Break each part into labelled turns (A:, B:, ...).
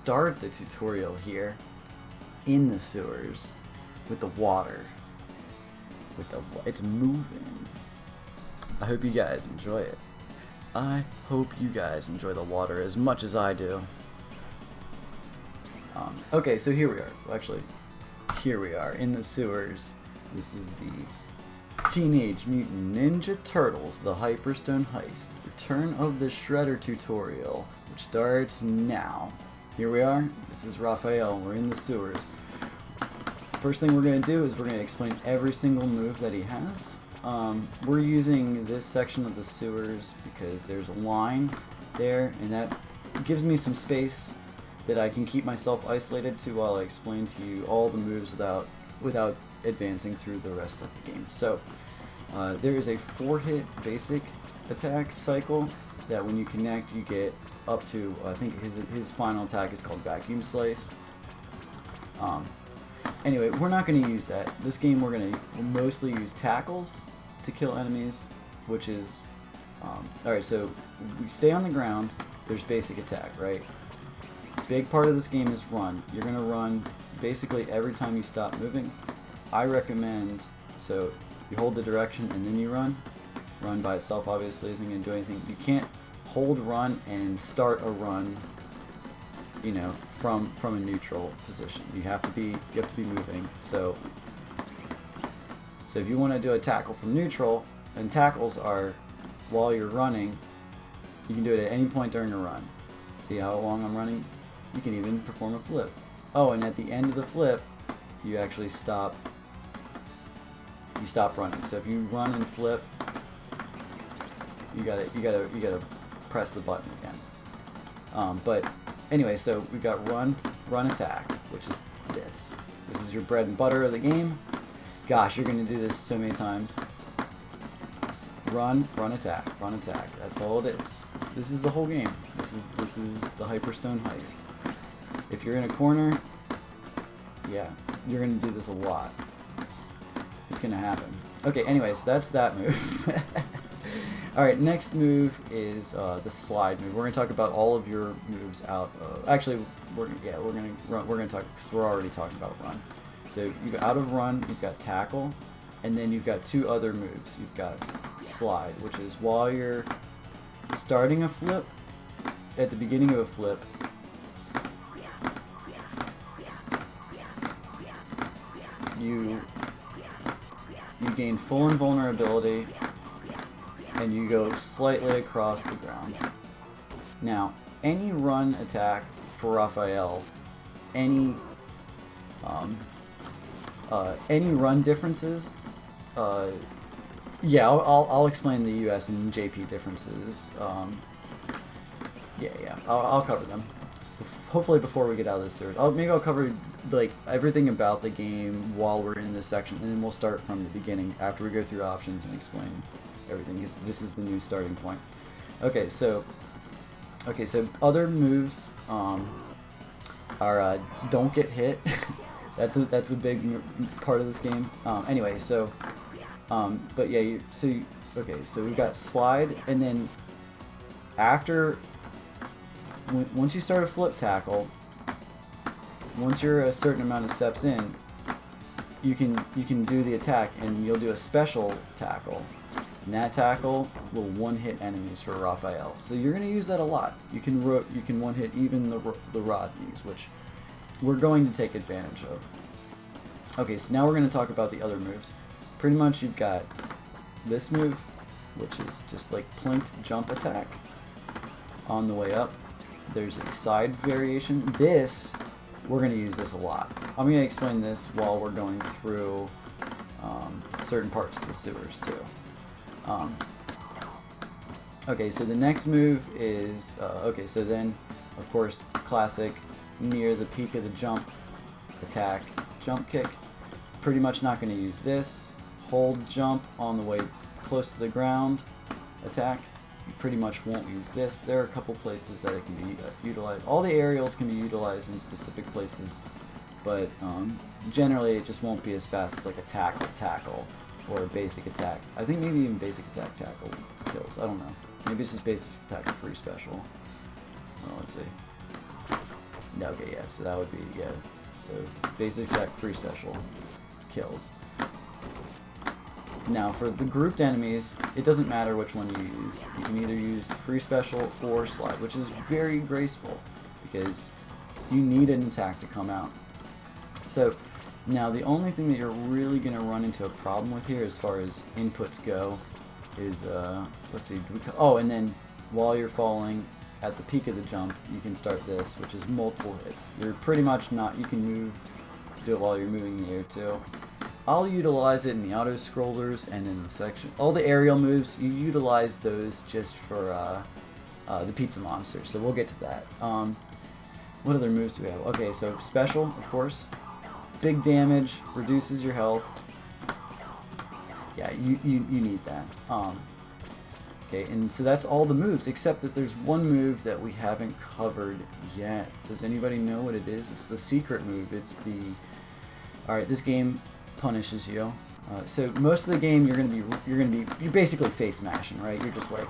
A: start the tutorial here in the sewers with the water. It's moving. I hope you guys enjoy it. I hope you guys enjoy the water as much as I do. Okay, so here we are. Well, actually, here we are in the sewers. This is the Teenage Mutant Ninja Turtles, the Hyperstone Heist, Return of the Shredder tutorial, which starts now. Here we are. This is Raphael. We're in the sewers. First thing we're going to do is we're going to explain every single move that he has. We're using this section of the sewers because there's a line there, and that gives me some space that I can keep myself isolated to while I explain to you all the moves without advancing through the rest of the game. So there is a 4-hit basic attack cycle that when you connect you get up to, I think his final attack is called Vacuum Slice. Anyway, we're not going to use that. This game we're going to mostly use tackles to kill enemies, which is, alright, so we stay on the ground, there's basic attack, right? Big part of this game is run. You're going to run basically every time you stop moving. I recommend, so you hold the direction and then you run. Run by itself obviously isn't going to do anything. You can't hold run and start a run, you know, from a neutral position. You have to be moving. So if you want to do a tackle from neutral, and tackles are while you're running, you can do it at any point during a run. See how long I'm running? You can even perform a flip. Oh, and at the end of the flip, you actually stop. You stop running. So if you run and flip, you gotta press the button again. But anyway, so we've got run attack, which is this. This is your bread and butter of the game. Gosh, you're gonna do this so many times. Run attack, run attack. That's all it is. This is the whole game. This is the Hyperstone Heist. If you're in a corner, yeah, you're gonna do this a lot. It's gonna happen. Okay, anyways, that's that move. Alright, next move is the slide move. We're gonna talk about all of your moves out of, actually, we're gonna talk, because we're already talking about run. So you've got out of run, you've got tackle, and then you've got two other moves. You've got slide, which is while you're starting a flip, at the beginning of a flip, you gain full invulnerability and you go slightly across the ground. Now, any run attack for Raphael, any run differences, yeah, I'll explain the US and JP differences. Yeah, I'll cover them. Hopefully before we get out of this series. Maybe I'll cover like everything about the game while we're in this section, and then we'll start from the beginning after we go through options and explain everything, because this is the new starting point. Okay, so other moves are don't get hit. that's a big part of this game. Anyway, so but yeah, okay, so we've got slide, and then after once you start a flip tackle, once you're a certain amount of steps in, you can do the attack, and you'll do a special tackle. And that tackle will one-hit enemies for Raphael. So you're going to use that a lot. You can one-hit even the Rodneys, which we're going to take advantage of. Okay, so now we're going to talk about the other moves. Pretty much you've got this move, which is just like plinked jump attack on the way up. There's a side variation. This, we're going to use this a lot. I'm going to explain this while we're going through certain parts of the sewers too. Okay, so the next move is, okay, so then, of course, classic, near the peak of the jump attack, jump kick. Pretty much not going to use this. Hold jump on the way close to the ground attack. You pretty much won't use this. There are a couple places that it can be utilized. All the aerials can be utilized in specific places, but generally it just won't be as fast as like a tackle or a basic attack. I think maybe even basic attack tackle kills. I don't know. Maybe it's just basic attack free special. Well, let's see. No, okay, yeah, so that would be, yeah. So basic attack, free special, kills. Now for the grouped enemies, it doesn't matter which one you use. You can either use free special or slide, which is very graceful because you need an attack to come out. So now the only thing that you're really going to run into a problem with here as far as inputs go is, let's see, oh, and then while you're falling at the peak of the jump, you can start this, which is multiple hits. You're pretty much not, you can move, do it while you're moving in the air too. I'll utilize it in the auto scrollers and in the section. All the aerial moves, you utilize those just for the pizza monster, so we'll get to that. What other moves do we have? Okay, so special, of course. Big damage, reduces your health. Yeah, you need that. Okay, and so that's all the moves, except that there's one move that we haven't covered yet. Does anybody know what it is? It's the secret move. It's the... Alright, this game punishes you. So most of the game you're basically face mashing, right? You're just like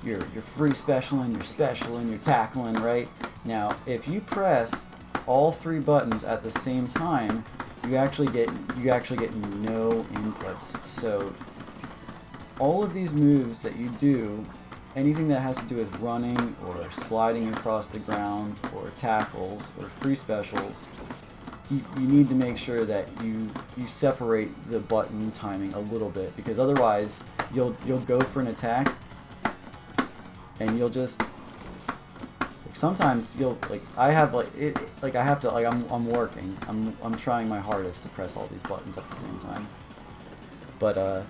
A: you're free specialing, you're specialing, you're tackling, right? Now if you press all three buttons at the same time, you actually get no inputs. So all of these moves that you do, anything that has to do with running or sliding across the ground or tackles or free specials, you need to make sure that you separate the button timing a little bit, because otherwise you'll go for an attack and you'll just sometimes you'll I have I'm working, I'm trying my hardest to press all these buttons at the same time, but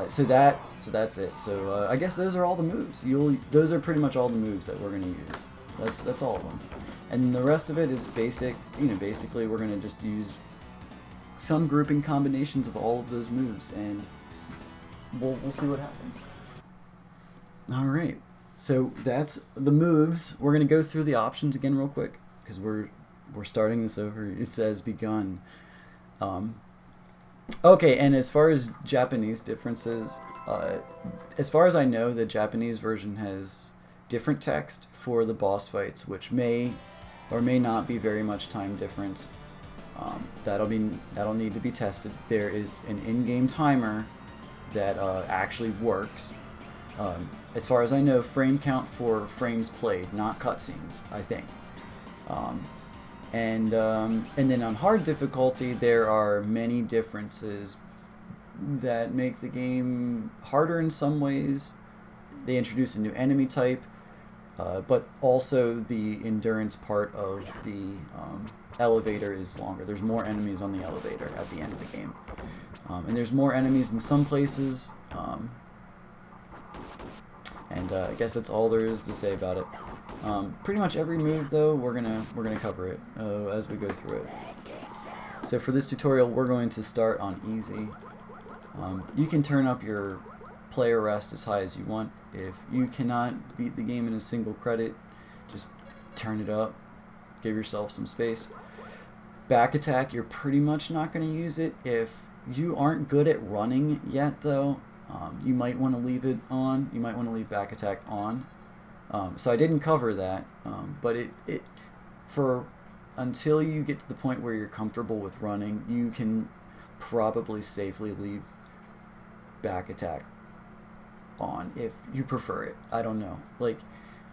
A: so that's it. So I guess those are all the moves. Those are pretty much all the moves that we're gonna use. That's all of them. And the rest of it is basic, basically we're going to just use some grouping combinations of all of those moves, and we'll see what happens. Alright, so that's the moves. We're going to go through the options again real quick, because we're starting this over. It says begun. Okay, and as far as Japanese differences, as far as I know, the Japanese version has different text for the boss fights, which may or may not be very much time difference. That'll need to be tested. There is an in-game timer that actually works. As far as I know, frame count for frames played, not cutscenes, I think. And then on hard difficulty, there are many differences that make the game harder in some ways. They introduce a new enemy type. But also the endurance part of the elevator is longer. There's more enemies on the elevator at the end of the game. And there's more enemies in some places. And I guess that's all there is to say about it. Pretty much every move, though, we're gonna cover it as we go through it. So for this tutorial, we're going to start on easy. You can turn up your player rest as high as you want. If you cannot beat the game in a single credit, just turn it up, give yourself some space. Back attack, you're pretty much not going to use it. If you aren't good at running yet, though, you might want to leave it on. You might want to leave back attack on. So I didn't cover that, but until you get to the point where you're comfortable with running, you can probably safely leave back attack on if you prefer it. I don't know.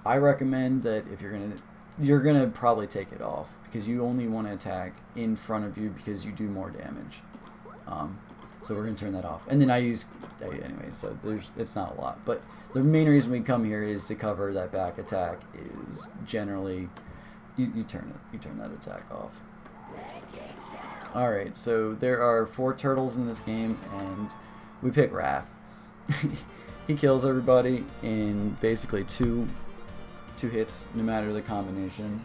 A: I recommend that if you're gonna probably take it off, because you only want to attack in front of you because you do more damage. So we're gonna turn that off. And then I use anyway. So it's not a lot, but the main reason we come here is to cover that back attack is generally you turn that attack off. All right. So there are 4 turtles in this game, and we pick Raph. He kills everybody in basically two hits, no matter the combination.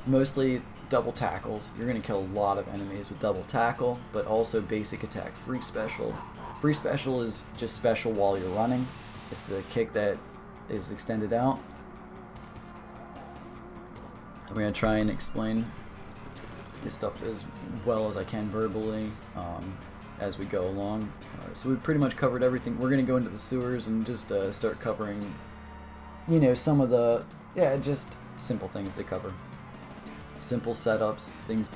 A: Mostly double tackles. You're going to kill a lot of enemies with double tackle, but also basic attack, free special. Free special is just special while you're running. It's the kick that is extended out. I'm going to try and explain this stuff as well as I can verbally as we go along. So we've pretty much covered everything. We're going to go into the sewers and just start covering you know, some of the, yeah, just simple things to cover. Simple setups, things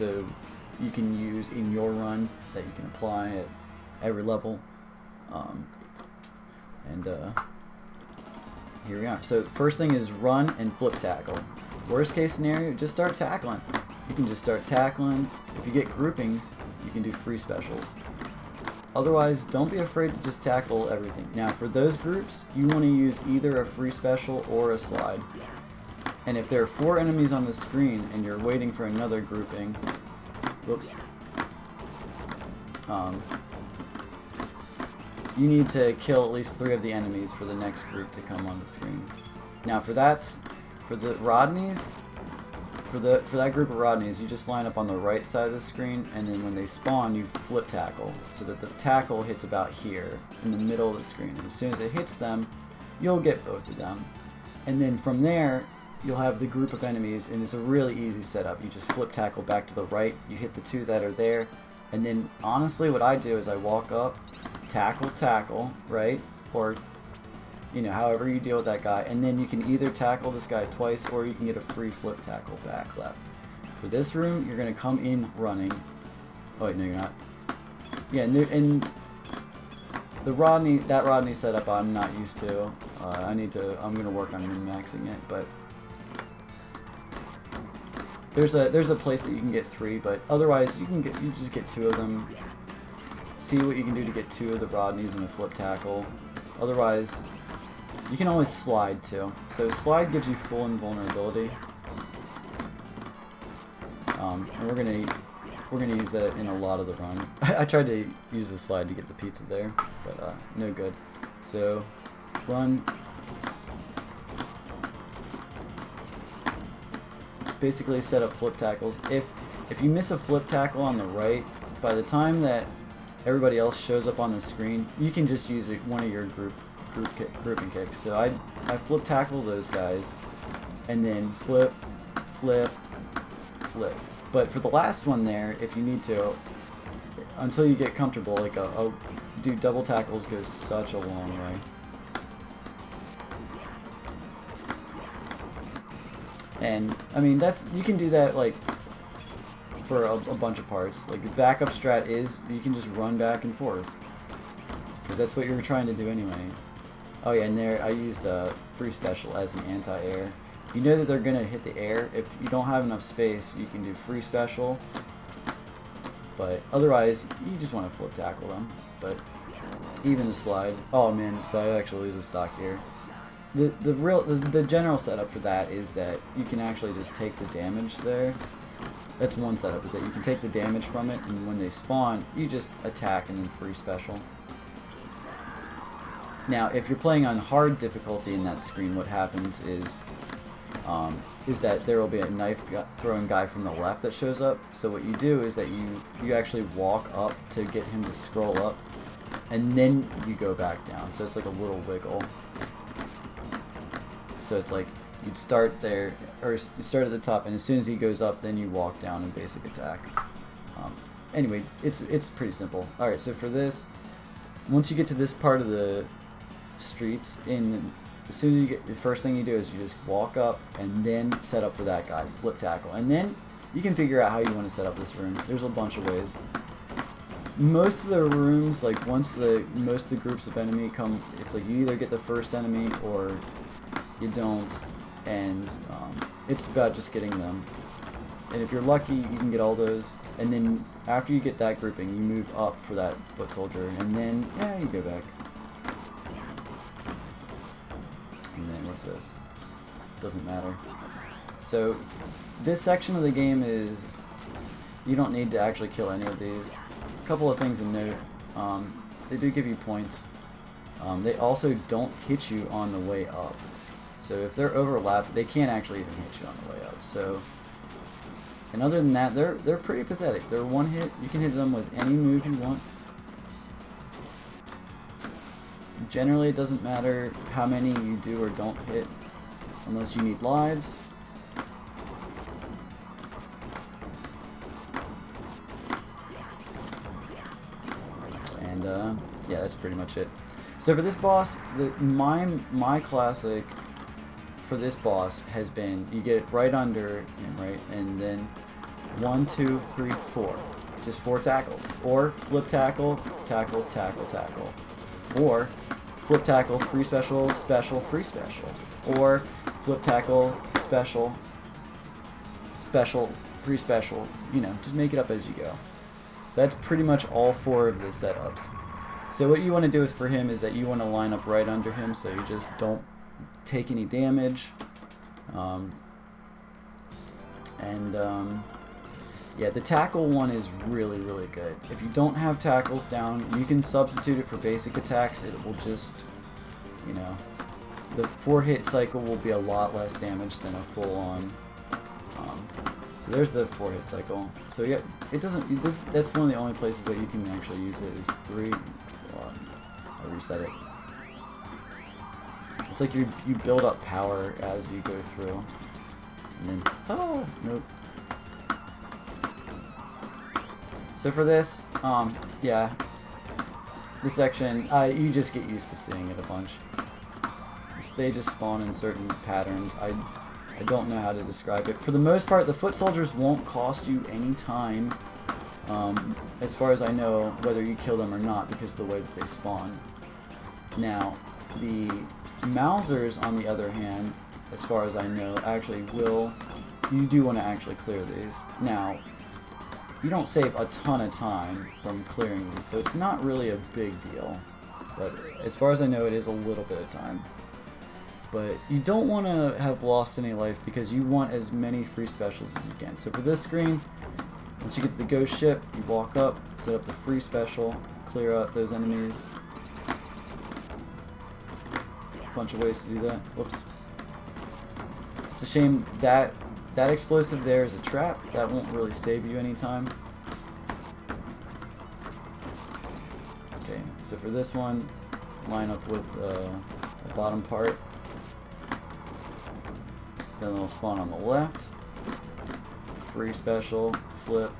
A: you can use in your run that you can apply at every level. Here we are. So first thing is run and flip tackle. Worst case scenario, just start tackling. You can just start tackling. If you get groupings, you can do free specials. Otherwise, don't be afraid to just tackle everything. Now, for those groups, you want to use either a free special or a slide. And if there are 4 enemies on the screen and you're waiting for another grouping, whoops, you need to kill at least 3 of the enemies for the next group to come on the screen. Now, for the Rodneys, for that group of Rodneys, you just line up on the right side of the screen, and then when they spawn, you flip tackle, so that the tackle hits about here, in the middle of the screen. And as soon as it hits them, you'll get both of them. And then from there, you'll have the group of enemies, and it's a really easy setup. You just flip tackle back to the right, you hit the 2 that are there, and then honestly what I do is I walk up, tackle, right? Or, you know, however you deal with that guy, and then you can either tackle this guy twice or you can get a free flip tackle back left. For this room, you're going to come in running. Oh wait, no you're not. Yeah, and that Rodney setup I'm not used to. I'm going to work on min-maxing it, but there's a place that you can get 3, but otherwise you just get 2 of them. See what you can do to get 2 of the Rodneys and a flip tackle. Otherwise, you can always slide too. So slide gives you full invulnerability. And we're gonna use that in a lot of the run. I tried to use the slide to get the pizza there, but no good. So run. Basically set up flip tackles. If you miss a flip tackle on the right, by the time that everybody else shows up on the screen, you can just use one of your grouping kicks. So I flip tackle those guys, and then flip. But for the last one there, if you need to, until you get comfortable, like dude, double tackles goes such a long way. And I mean you can do that like for a bunch of parts. Like the backup strat is you can just run back and forth, because that's what you're trying to do anyway. Oh yeah, and there I used a free special as an anti-air. If you know that they're gonna hit the air, if you don't have enough space, you can do free special. But otherwise, you just want to flip tackle them. But even a slide. Oh man, so I actually lose a stock here. The general setup for that is that you can actually just take the damage there. That's one setup, is that you can take the damage from it, and when they spawn, you just attack and then free special. Now, if you're playing on hard difficulty in that screen, what happens is that there will be a knife throwing guy from the left that shows up. So what you do is that you actually walk up to get him to scroll up, and then you go back down. So it's like a little wiggle. So it's like you'd start there, or you start at the top, and as soon as he goes up, then you walk down and basic attack. Anyway, it's pretty simple. All right, so for this, once you get to this part of the streets, as soon as you get, the first thing you do is you just walk up and then set up for that guy, flip tackle, and then you can figure out how you want to set up this room. There's a bunch of ways. Most of the rooms, like most of the groups of enemy come, it's like you either get the first enemy or you don't, and it's about just getting them. And if you're lucky, you can get all those, and then after you get that grouping, you move up for that foot soldier, and then you go back. And then what's this? Doesn't matter. So this section of the game is, you don't need to actually kill any of these. A couple of things to note. They do give you points. They also don't hit you on the way up. So if they're overlapped, they can't actually even hit you on the way up. So, and other than that, they're pretty pathetic. They're one hit. You can hit them with any move you want. Generally, it doesn't matter how many you do or don't hit, unless you need lives. And yeah, that's pretty much it. So for this boss, my classic for this boss has been you get right under him, right, and then 1, 2, 3, 4, just 4 tackles, or flip tackle, tackle, tackle, tackle, or flip tackle, free special, special, free special, or flip tackle, special, special, free special. You know, just make it up as you go. So that's pretty much all 4 of the setups. So what you want to do for him is that you want to line up right under him so you just don't take any damage. Yeah, the tackle one is really, really good. If you don't have tackles down, you can substitute it for basic attacks. It will just, you know, the 4-hit cycle will be a lot less damage than a full-on. So there's the 4-hit cycle. So yeah, it doesn't. That's one of the only places that you can actually use it is 3. I'll reset it. It's like you build up power as you go through, and then oh nope. So for this, yeah, this section, you just get used to seeing it a bunch. They just spawn in certain patterns. I don't know how to describe it. For the most part, the foot soldiers won't cost you any time, as far as I know, whether you kill them or not, because of the way that they spawn. Now, the Mausers, on the other hand, as far as I know, actually will. You do want to actually clear these. Now, you don't save a ton of time from clearing these, so it's not really a big deal. But as far as I know, it is a little bit of time. But you don't want to have lost any life because you want as many free specials as you can. So for this screen, once you get to the ghost ship, you walk up, set up the free special, clear out those enemies. A bunch of ways to do that. Whoops. It's a shame that that explosive there is a trap. That won't really save you any time. Okay, so for this one, line up with the bottom part. Then it'll spawn on the left. Free special, flip.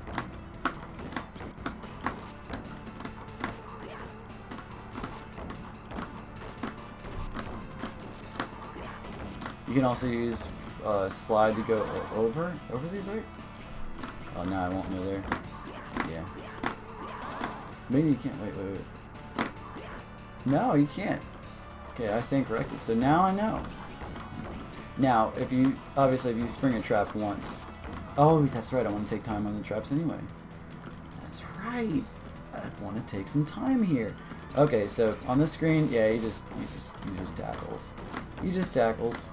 A: You can also use slide to go over these, right? Oh, no, I won't go there. Yeah. Maybe you can't. Wait. No, you can't. Okay, I stand corrected. So now I know. Now, if you spring a trap once. Oh, that's right. I want to take time on the traps anyway. That's right. I want to take some time here. Okay, so on the screen, yeah, you just tackles. You just tackles.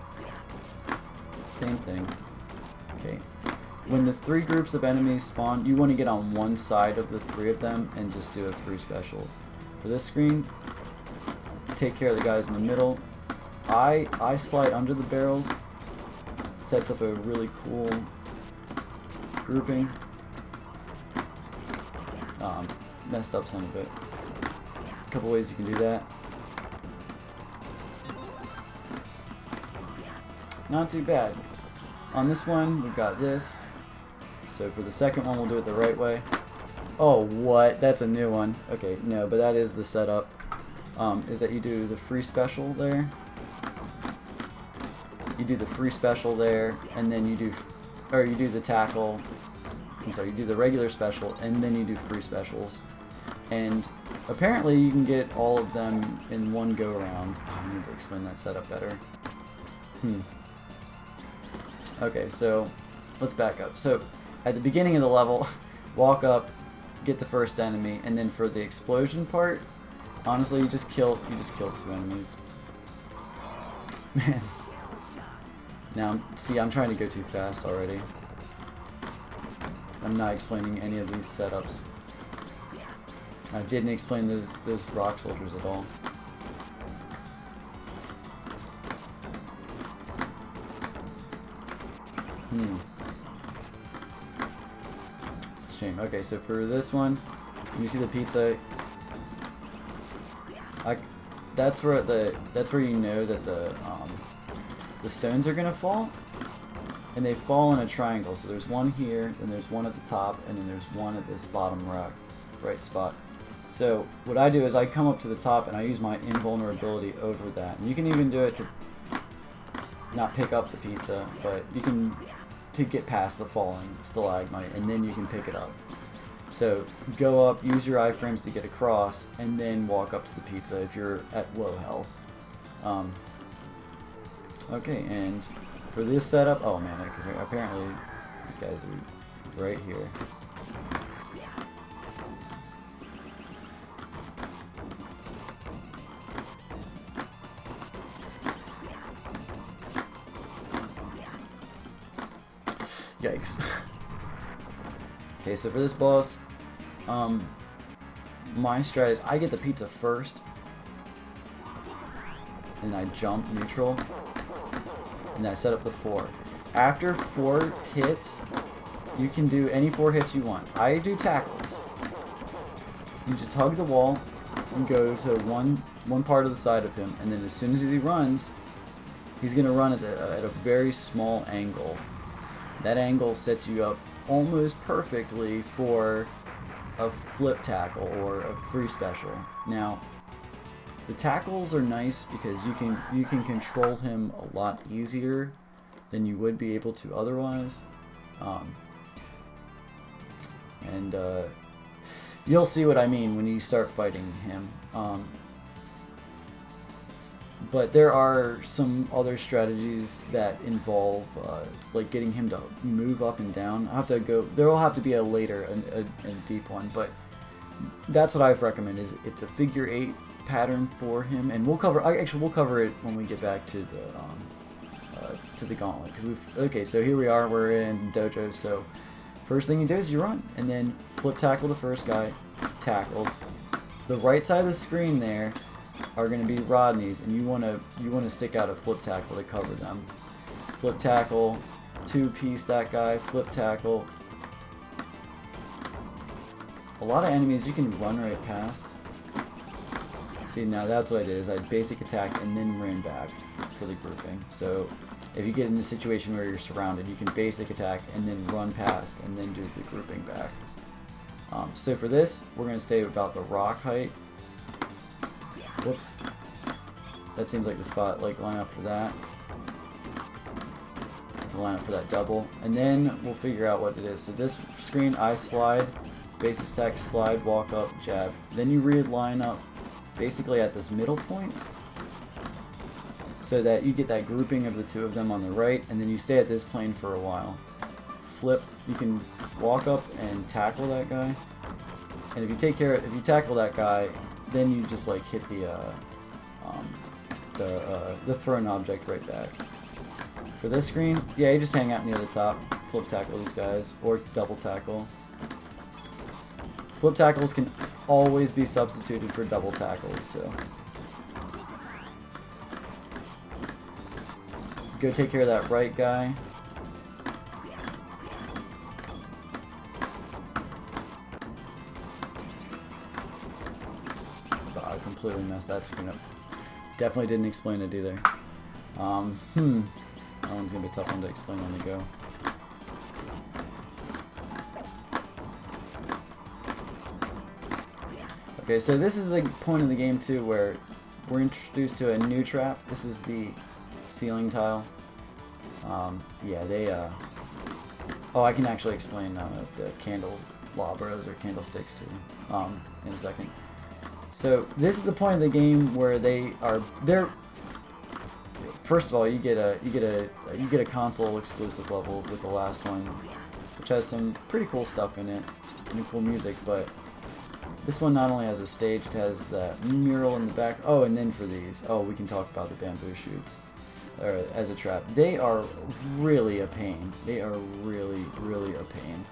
A: Same thing. Okay. When the 3 groups of enemies spawn, you want to get on one side of the 3 of them and just do a free special. For this screen, take care of the guys in the middle. I slide under the barrels. Sets up a really cool grouping. Messed up some of it. A couple ways you can do that. Not too bad. On this one, we've got this. So for the second one, we'll do it the right way. Oh, what? That's a new one. Okay, no, but that is the setup. Is that you do the free special there. You do the free special there, and then you do the tackle. I'm sorry, you do the regular special, and then you do free specials. And apparently you can get all of them in one go-around. Oh, I need to explain that setup better. Okay, so let's back up. So at the beginning of the level, walk up, get the first enemy, and then for the explosion part, honestly, you just kill 2 enemies. Man. Now, see, I'm trying to go too fast already. I'm not explaining any of these setups. I didn't explain those rock soldiers at all. It's a shame. Okay, so for this one, you see the pizza. That's where you know that the stones are gonna fall, and they fall in a triangle. So there's one here, then there's one at the top, and then there's one at this bottom right spot. So what I do is I come up to the top and I use my invulnerability over that. And you can even do it to not pick up the pizza, but you can to get past the falling stalagmite, and then you can pick it up. So go up, use your iframes to get across, and then walk up to the pizza if you're at low health. Okay, and for this setup, oh man, apparently these guys are right here. Yikes. Okay, so for this boss, my strat is I get the pizza first, and I jump neutral, and I set up the 4. After 4 hits, you can do any 4 hits you want. I do tackles. You just hug the wall and go to one part of the side of him, and then as soon as he runs, he's gonna run at a very small angle. That angle sets you up almost perfectly for a flip tackle or a free special. Now, the tackles are nice because you can control him a lot easier than you would be able to otherwise, and you'll see what I mean when you start fighting him. But there are some other strategies that involve like getting him to move up and down. I'll have to go. There will have to be a later, a deep one, but that's what I've recommended. Is it's a figure 8 pattern for him, and we'll cover. Actually, we'll cover it when we get back to the gauntlet. Okay, so here we are. We're in dojo. So first thing you do is you run, and then flip tackle the first guy. Tackles. The right side of the screen there are going to be Rodney's, and you want to stick out a flip tackle to cover them. Flip tackle, 2-piece that guy, flip tackle. A lot of enemies you can run right past. See, now that's what I did, is I basic attack and then ran back for the grouping. So if you get in a situation where you're surrounded, you can basic attack and then run past and then do the grouping back. So for this, we're going to stay about the rock height. Whoops. That seems like the spot, like line up for that. To line up for that double. And then we'll figure out what it is. So this screen, I slide, basic attack, slide, walk up, jab. Then you line up basically at this middle point, so that you get that grouping of the two of them on the right, and then you stay at this plane for a while. Flip, you can walk up and tackle that guy. And if you tackle that guy, then you just like hit the thrown object right back. For this screen, yeah, you just hang out near the top, flip tackle these guys, or double tackle. Flip tackles can always be substituted for double tackles too. Go take care of that right guy. I completely messed that screen up. Definitely didn't explain it either. That one's gonna be a tough one to explain on the go. Okay, so this is the point of the game too where we're introduced to a new trap. This is the ceiling tile. Yeah, they oh, I can actually explain the candelabras or candlesticks to you in a second. So this is the point of the game where they're first of all, you get a console exclusive level with the last one, which has some pretty cool stuff in it and cool music, but this one not only has a stage, it has that mural in the back. Oh, and then for these, we can talk about the bamboo shoots as a trap. They are really a pain. They are really, really a pain.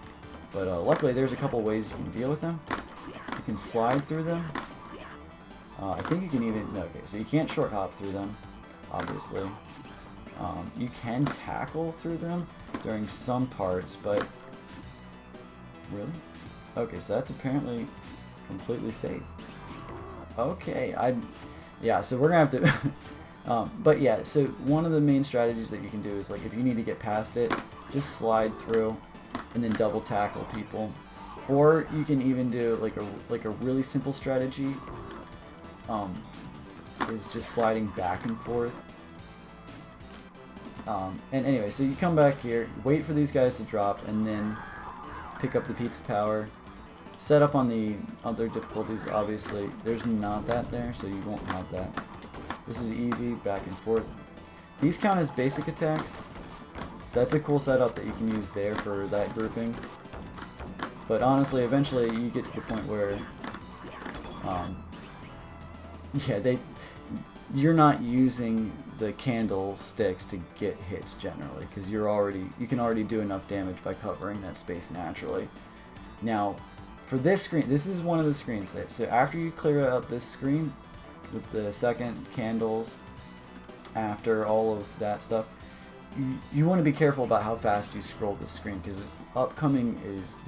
A: But luckily, there's a couple ways you can deal with them. You can slide through them. I think you can even... Okay, so you can't short hop through them, obviously. You can tackle through them during some parts, but... Really? Okay, so that's apparently completely safe. Okay, yeah, so we're gonna have to... but yeah, so one of the main strategies that you can do is, like, if you need to get past it, just slide through and then double tackle people. Or you can even do like a really simple strategy, is just sliding back and forth. And anyway, so you come back here, wait for these guys to drop, and then pick up the pizza power. Set up on the other difficulties, obviously. There's not that there, so you won't have that. This is easy, back and forth. These count as basic attacks. So that's a cool setup that you can use there for that grouping. But honestly, eventually you get to the point where, yeah, you're not using the candlesticks to get hits generally, because you can already do enough damage by covering that space naturally. Now, for this screen, this is one of the screens. So after you clear out this screen with the second candles, after all of that stuff, you want to be careful about how fast you scroll this screen, because upcoming is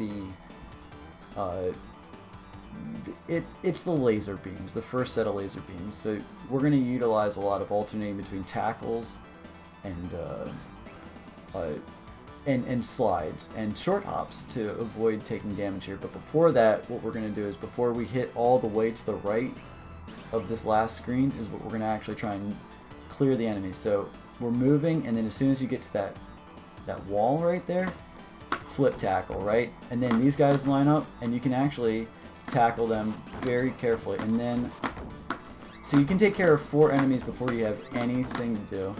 A: it's the laser beams, the first set of laser beams. So we're going to utilize a lot of alternating between tackles and slides and short hops to avoid taking damage here. But before that, what we're going to do is, before we hit all the way to the right of this last screen, is what we're going to actually try and clear the enemies. So we're moving, and then as soon as you get to that wall right there, flip tackle, right? And then these guys line up, and you can actually tackle them very carefully. And then, so you can take care of 4 enemies before you have anything to do.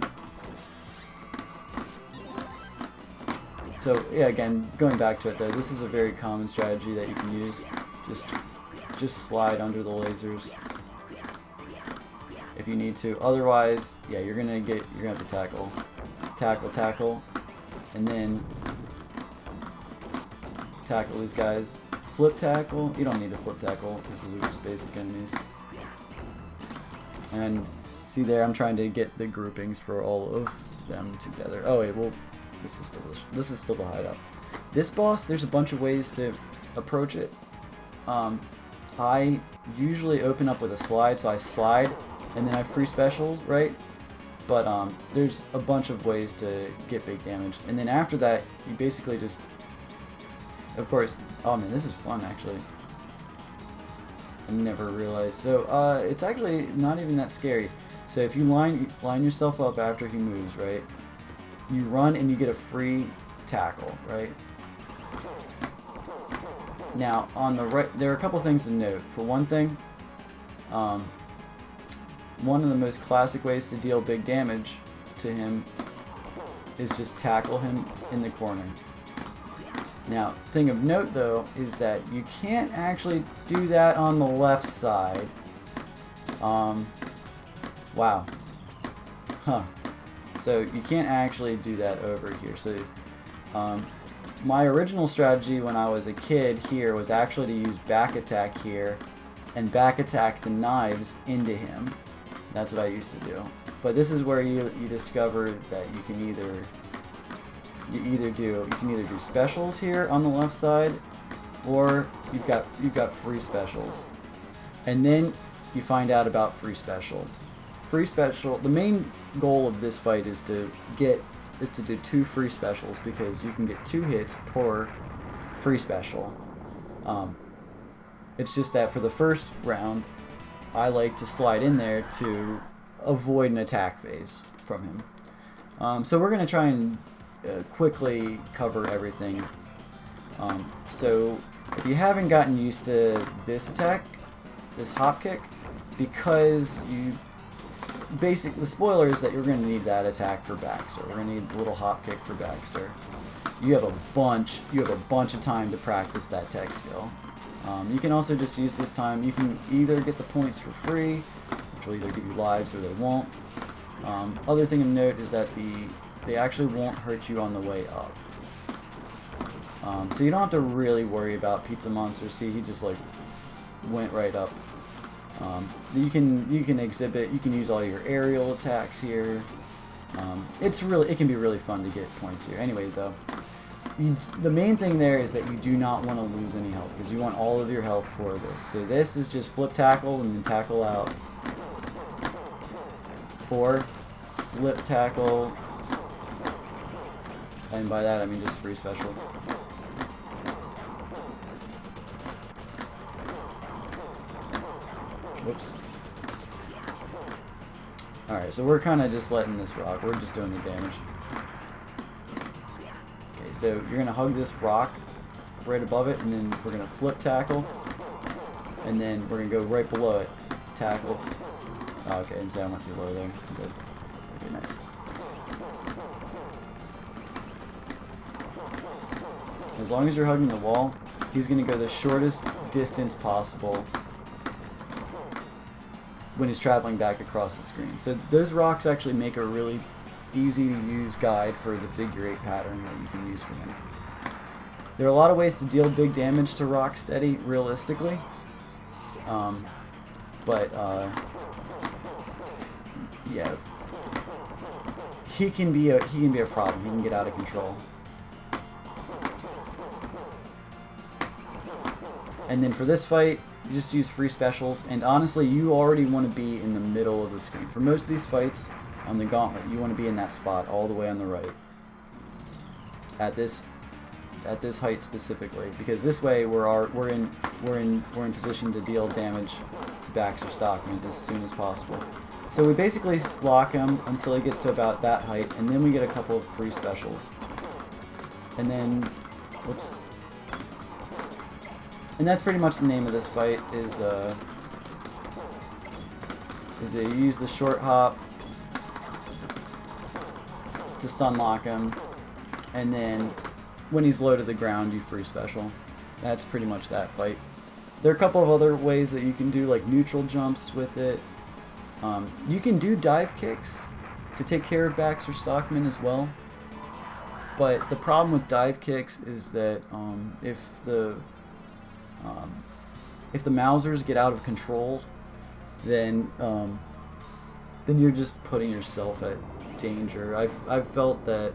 A: So yeah, again, going back to it though, this is a very common strategy that you can use. Just slide under the lasers if you need to. Otherwise, yeah, you're gonna have to tackle, and then tackle these guys. Flip tackle. You don't need to flip tackle. This is just basic enemies. And see there, I'm trying to get the groupings for all of them together. Oh wait, well, this is still the hideout. This boss, there's a bunch of ways to approach it. I usually open up with a slide, so I slide and then I have free specials, right? But there's a bunch of ways to get big damage. And then after that, you basically just, of course, oh man, this is fun actually. I never realized. So it's actually not even that scary. So if you line yourself up after he moves, right? You run and you get a free tackle, right? Now on the right, there are a couple things to note. For one thing, one of the most classic ways to deal big damage to him is just tackle him in the corner. Now, thing of note though is that you can't actually do that on the left side. Wow. Huh. So you can't actually do that over here. So my original strategy when I was a kid here was actually to use back attack here and back attack the knives into him. That's what I used to do. But this is where you discover that you can either do specials here on the left side, or you've got free specials. And then you find out about free special. Free special, the main goal of this fight is to do 2 free specials, because you can get 2 hits per free special. It's just that for the first round, I like to slide in there to avoid an attack phase from him. So we're going to try and quickly cover everything. So if you haven't gotten used to this attack, this hop kick, because the spoiler is that you're going to need that attack for Baxter. We're going to need a little hop kick for Baxter. You have a bunch of time to practice that tech skill. You can also just use this time. You can either get the points for free, which will either give you lives or they won't. Other thing of note is that they actually won't hurt you on the way up. So you don't have to really worry about Pizza Monster. See, he just like went right up. You can use all your aerial attacks here. It can be really fun to get points here. Anyway, though, the main thing there is that you do not want to lose any health, because you want all of your health for this. So this is just flip tackle and then tackle out, or flip tackle, and by that I mean just free special. Whoops. Alright, so we're kind of just letting this rock. We're just doing the damage. Okay, so you're gonna hug this rock right above it, and then we're gonna flip tackle, and then we're gonna go right below it, tackle. Oh, okay, and so I went too low there. Good. Okay, nice. As long as you're hugging the wall, he's gonna go the shortest distance possible when he's traveling back across the screen. So those rocks actually make a really easy to use guide for the figure 8 pattern that you can use for him. There are a lot of ways to deal big damage to Rocksteady realistically, but yeah, he can be a problem. He can get out of control. And then for this fight, you just use free specials, and honestly, you already want to be in the middle of the screen. For most of these fights on the gauntlet, you want to be in that spot all the way on the right. At this height specifically, because this way we're in position to deal damage to Baxter Stockman as soon as possible. So we basically lock him until he gets to about that height, and then we get a couple of free specials. And then, whoops. And that's pretty much the name of this fight, is you use the short hop to stun lock him, and then when he's low to the ground, you free special. That's pretty much that fight. There are a couple of other ways that you can do, like neutral jumps with it. You can do dive kicks to take care of Baxter Stockman as well. But the problem with dive kicks is that if the Mausers get out of control, then you're just putting yourself at danger. I've felt that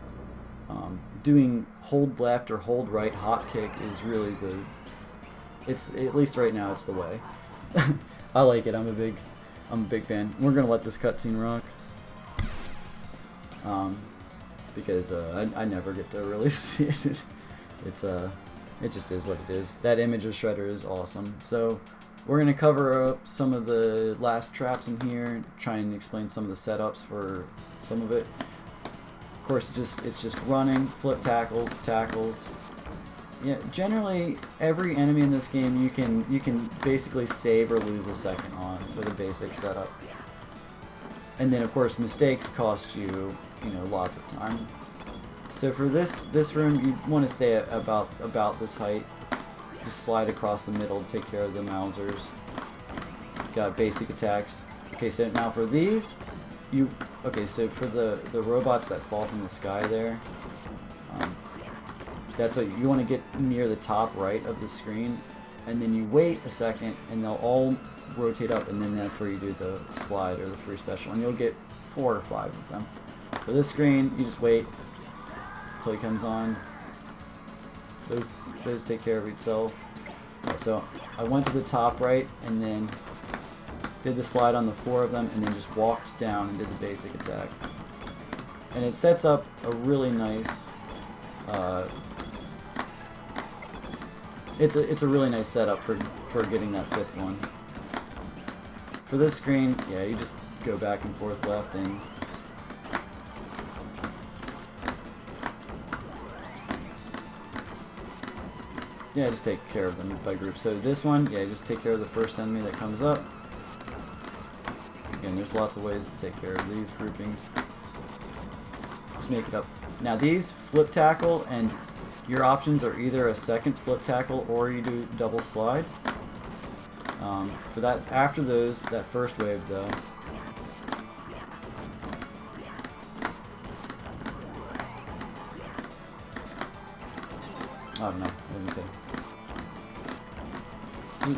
A: doing hold left or hold right hop kick is really it's at least right now it's the way. I like it. I'm a big fan. We're gonna let this cutscene rock. Because I never get to really see it. It just is what it is. That image of Shredder is awesome. So we're gonna cover up some of the last traps in here, try and explain some of the setups for some of it. Of course, it's just running, flip tackles, tackles. Yeah, generally every enemy in this game you can basically save or lose a second on with a basic setup. And then of course mistakes cost you lots of time. So for this room, you want to stay at about this height. Just slide across the middle to take care of the Mausers. Got basic attacks. Okay, so now for these, so for the robots that fall from the sky there, that's what you want to get near the top right of the screen, and then you wait a second, and they'll all rotate up, and then that's where you do the slide or the free special, and you'll get 4 or 5 of them. For this screen, you just wait until he comes on. Those take care of itself. Right, so I went to the top right, and then did the slide on the 4 of them, and then just walked down and did the basic attack. And it sets up a really nice. It's a really nice setup for getting that 5th one. For this screen, yeah, you just go back and forth left and. Yeah, just take care of them by group. So this one, yeah, just take care of the first enemy that comes up. Again, there's lots of ways to take care of these groupings. Just make it up. Now these flip tackle, and your options are either a second flip tackle or you do double slide. For that, after those, that first wave though. Oh no, I wasn't saying.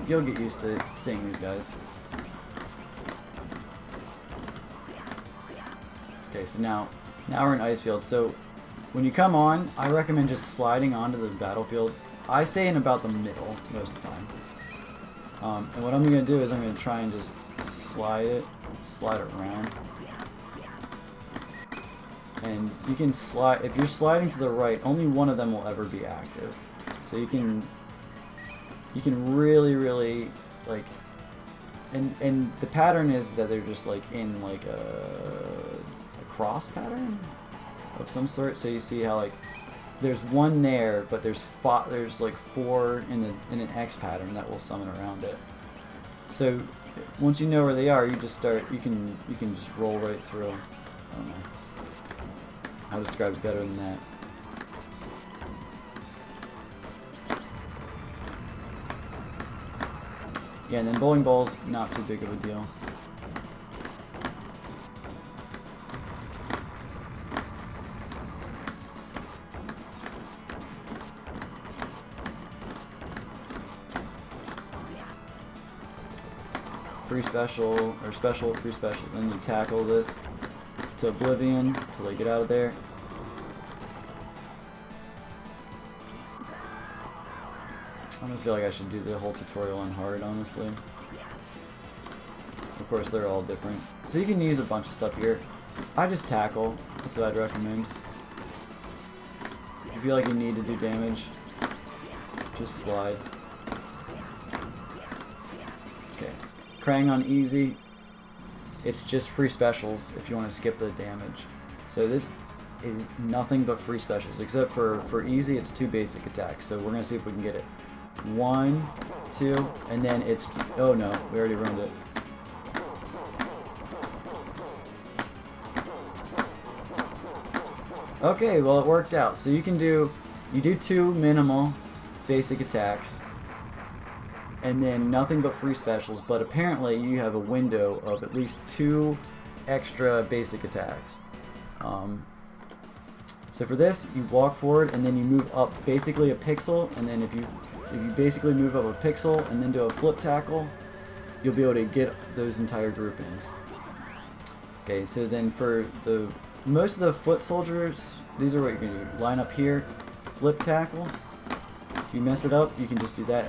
A: You'll get used to seeing these guys. Okay, so now we're in Icefield. So when you come on, I recommend just sliding onto the battlefield. I stay in about the middle most of the time. And what I'm going to do is I'm going to try and just slide it around. And you can slide, if you're sliding to the right, only one of them will ever be active. So you can really like, and the pattern is that they're just like in like a cross pattern of some sort. So you see how like there's one there, but there's like 4 in an X pattern that will summon around it. So once you know where they are, you just start. You can just roll right through. I don't know. I'll describe it better than that. Yeah, and then bowling balls, not too big of a deal. Free special, or special, free special. Then you tackle this to oblivion till they get out of there. I almost feel like I should do the whole tutorial on hard, honestly. Of course, they're all different. So you can use a bunch of stuff here. I just tackle. That's what I'd recommend. If you feel like you need to do damage, just slide. Okay. Krang on easy. It's just free specials if you want to skip the damage. So this is nothing but free specials, except for easy, it's 2 basic attacks. So we're going to see if we can get it. 1, 2, and then it's... Oh no, we already ruined it. Okay, well it worked out. So you do 2 minimal basic attacks, and then nothing but free specials, but apparently you have a window of at least 2 extra basic attacks. So for this, you walk forward and then you move up basically a pixel, and then if you basically move up a pixel and then do a flip tackle, you'll be able to get those entire groupings. Okay, so then for most of the foot soldiers, these are what you're going to do. Line up here, flip tackle. If you mess it up, you can just do that.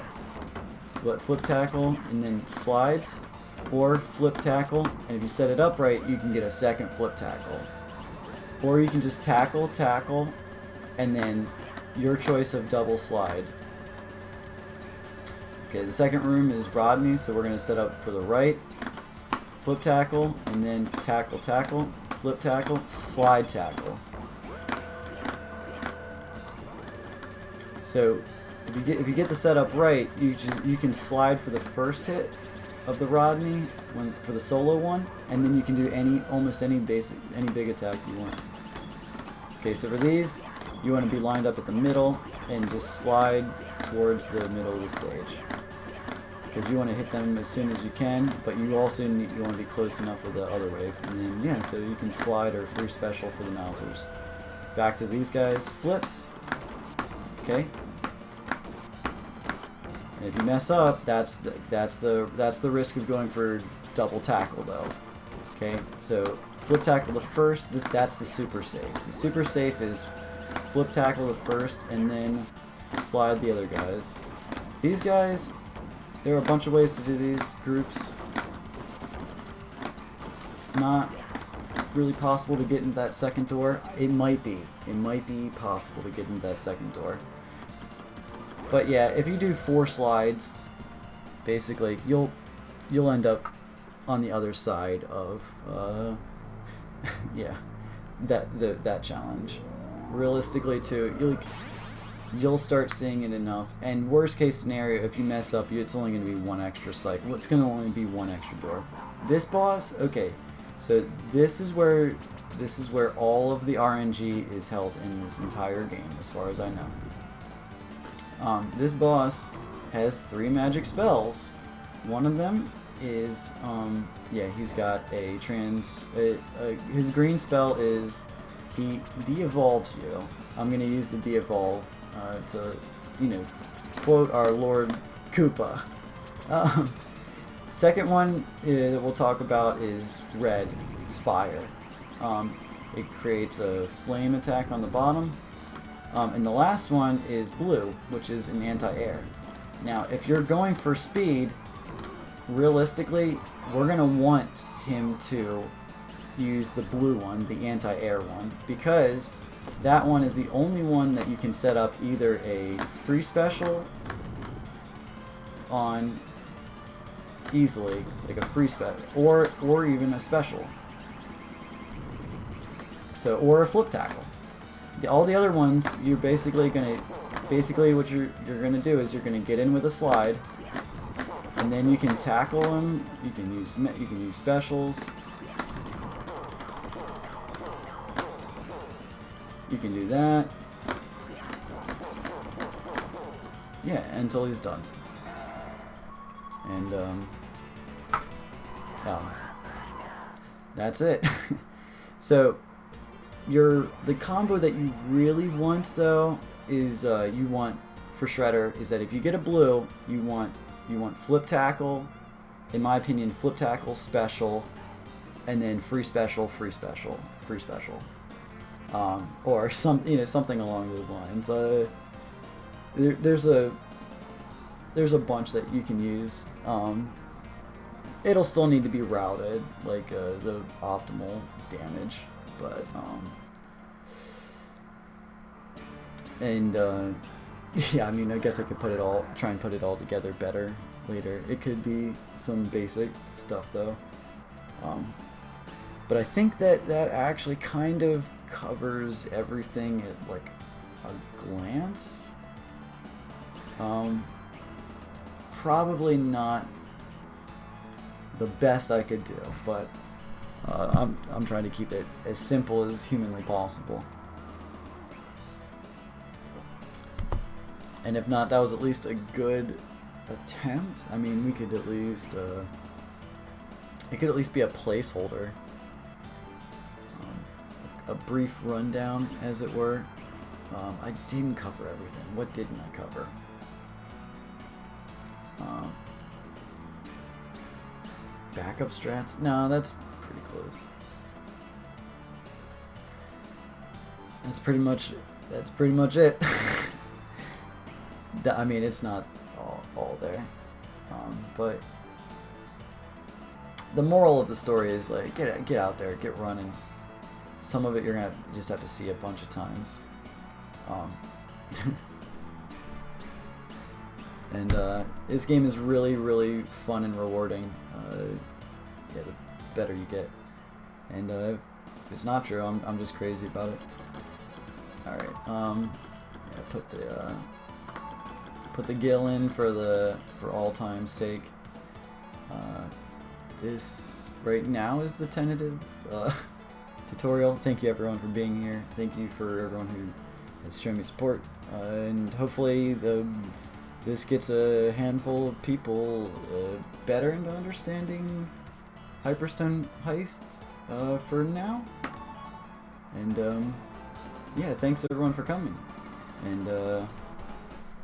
A: Flip tackle and then slides, or flip tackle, and if you set it up right, you can get a second flip tackle. Or you can just tackle, and then your choice of double slide. Okay, the second room is Rodney, so we're going to set up for the right, flip tackle, and then tackle, flip tackle, slide tackle. So if you get the setup right, you can slide for the first hit of the Rodney for the solo one, and then you can do almost any big attack you want. Okay, so for these, you want to be lined up at the middle and just slide towards the middle of the stage, because you want to hit them as soon as you can, but you also want to be close enough with the other wave. And then yeah, so you can slide or free special for the Mousers. Back to these guys, flips. Okay. And if you mess up, that's the risk of going for double tackle though. Okay, so flip tackle the first. That's the super safe. The super safe is flip tackle the first and then slide the other guys. These guys, there are a bunch of ways to do these groups. It's not really possible to get into that second door. It might be. It might be possible to get into that second door. But yeah, if you do 4 slides, basically you'll end up on the other side of yeah, that challenge. Realistically too, you'll start seeing it enough. And worst case scenario, if you mess up, it's only going to be 1 extra cycle. It's going to only be 1 extra door. This boss, okay, so this is where all of the RNG is held in this entire game, as far as I know. This boss has 3 magic spells. One of them is, yeah, he's got a his green spell is, he de-evolves you. I'm going to use the de-evolve to, quote our Lord Koopa. Second one that we'll talk about is red. It's fire. It creates a flame attack on the bottom. And the last one is blue, which is an anti-air. Now, if you're going for speed, realistically, we're going to want him to use the blue one, the anti-air one, because that one is the only one that you can set up either a free special on easily, like a free special, or even a special. So, or a flip tackle. all the other ones, you're basically what you're gonna do is you're gonna get in with a slide, and then you can tackle them. You can use specials. You can do that. Yeah, until he's done. And that's it. So the combo that you really want though is you want for Shredder is that if you get a blue, you want flip tackle, in my opinion, flip tackle special, and then free special, free special, free special, or something along those lines. There's a bunch that you can use. It'll still need to be routed, like the optimal damage, but yeah, I mean, I guess I could try and put it all together better later. It could be some basic stuff though, but I think that actually kind of covers everything at like a glance. Probably not the best I could do, but I'm trying to keep it as simple as humanly possible. And if not, that was at least a good attempt. I mean, we could at least it could at least be a placeholder, a brief rundown, as it were. I didn't cover everything. What didn't I cover? Backup strats? No, that's pretty close. That's pretty much it. I mean, it's not all there, but the moral of the story is like get out there, get running. Some of it you're gonna just have to see a bunch of times. And this game is really, really fun and rewarding. Yeah, the better you get. And if it's not true, I'm just crazy about it. All right. Yeah, put the Gil in for all time's sake. This right now is the tentative tutorial. Thank you everyone for being here. Thank you for everyone who has shown me support. And hopefully this gets a handful of people better into understanding Hyperstone Heist for now. And yeah, thanks everyone for coming. And